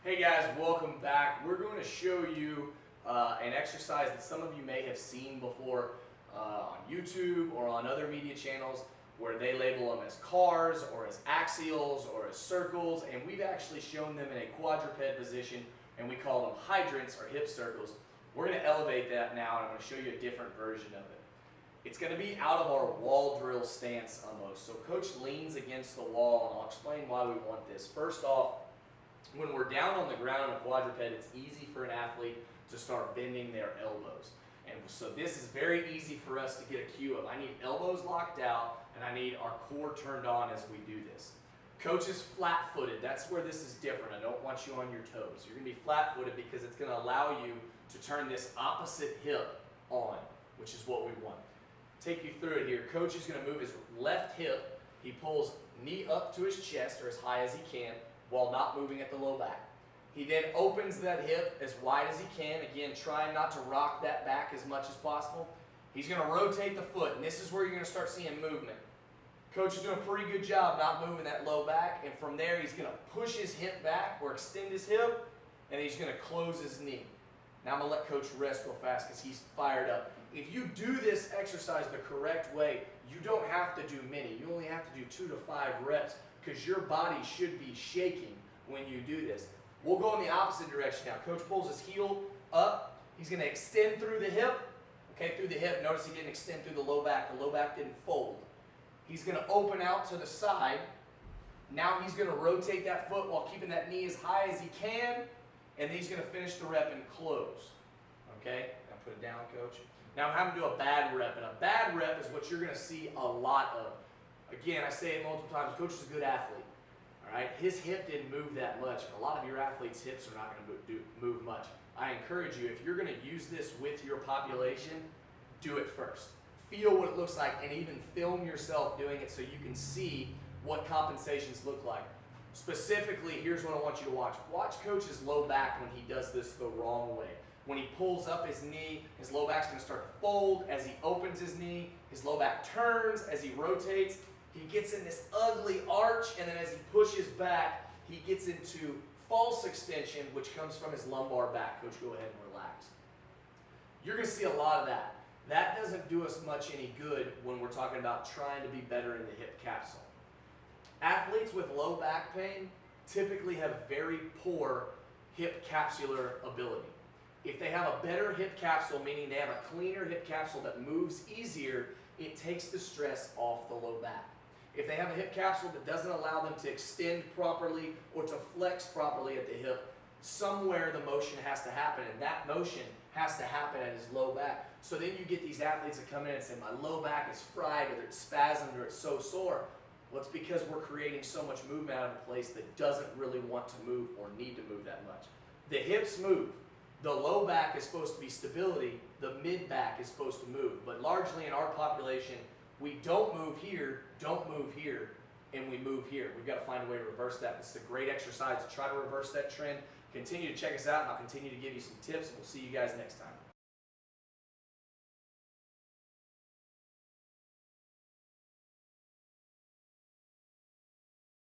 Hey guys, welcome back. We're going to show you an exercise that some of you may have seen before on YouTube or on other media channels where they label them as cars or as axials or as circles, and we've actually shown them in a quadruped position and we call them hydrants or hip circles. We're going to elevate that now and I'm going to show you a different version of it. It's going to be out of our wall drill stance almost. So coach leans against the wall and I'll explain why we want this. First off, when we're down on the ground in a quadruped, it's easy for an athlete to start bending their elbows. And so this is very easy for us to get a cue of. I need elbows locked out and I need our core turned on as we do this. Coach is flat-footed. That's where this is different. I don't want you on your toes. You're going to be flat-footed because it's going to allow you to turn this opposite hip on, which is what we want. Take you through it here. Coach is going to move his left hip. He pulls knee up to his chest or as high as he can while not moving at the low back. He then opens that hip as wide as he can, again trying not to rock that back as much as possible. He's going to rotate the foot, and this is where you're going to start seeing movement. Coach is doing a pretty good job not moving that low back, and from there he's going to push his hip back or extend his hip, and he's going to close his knee. Now I'm going to let Coach rest real fast because he's fired up. If you do this exercise the correct way, you don't have to do many. You only have to do 2 to 5 reps because your body should be shaking when you do this. We'll go in the opposite direction now. Coach pulls his heel up. He's going to extend through the hip. Okay, through the hip. Notice he didn't extend through the low back. The low back didn't fold. He's going to open out to the side. Now he's going to rotate that foot while keeping that knee as high as he can. And then he's going to finish the rep and close. Okay, now put it down, Coach. Now I'm having to do a bad rep. And a bad rep is what you're going to see a lot of. Again, I say it multiple times, Coach is a good athlete. All right, his hip didn't move that much. A lot of your athletes' hips are not going to move much. I encourage you, if you're going to use this with your population, do it first. Feel what it looks like and even film yourself doing it so you can see what compensations look like. Specifically, here's what I want you to watch. Watch Coach's low back when he does this the wrong way. When he pulls up his knee, his low back's going to start to fold. As he opens his knee, his low back turns. As he rotates, he gets in this ugly arch, and then as he pushes back, he gets into false extension, which comes from his lumbar back. Coach, go ahead and relax. You're going to see a lot of that. That doesn't do us much any good when we're talking about trying to be better in the hip capsule. Athletes with low back pain typically have very poor hip capsular ability. If they have a better hip capsule, meaning they have a cleaner hip capsule that moves easier, it takes the stress off the low back. If they have a hip capsule that doesn't allow them to extend properly or to flex properly at the hip, somewhere the motion has to happen, and that motion has to happen at his low back. So then you get these athletes that come in and say, my low back is fried, or it's spasmed, or it's so sore. Well, it's because we're creating so much movement out of a place that doesn't really want to move or need to move that much. The hips move. The low back is supposed to be stability. The mid back is supposed to move. But largely in our population, we don't move here, and we move here. We've got to find a way to reverse that. This is a great exercise to try to reverse that trend. Continue to check us out, and I'll continue to give you some tips, and we'll see you guys next time.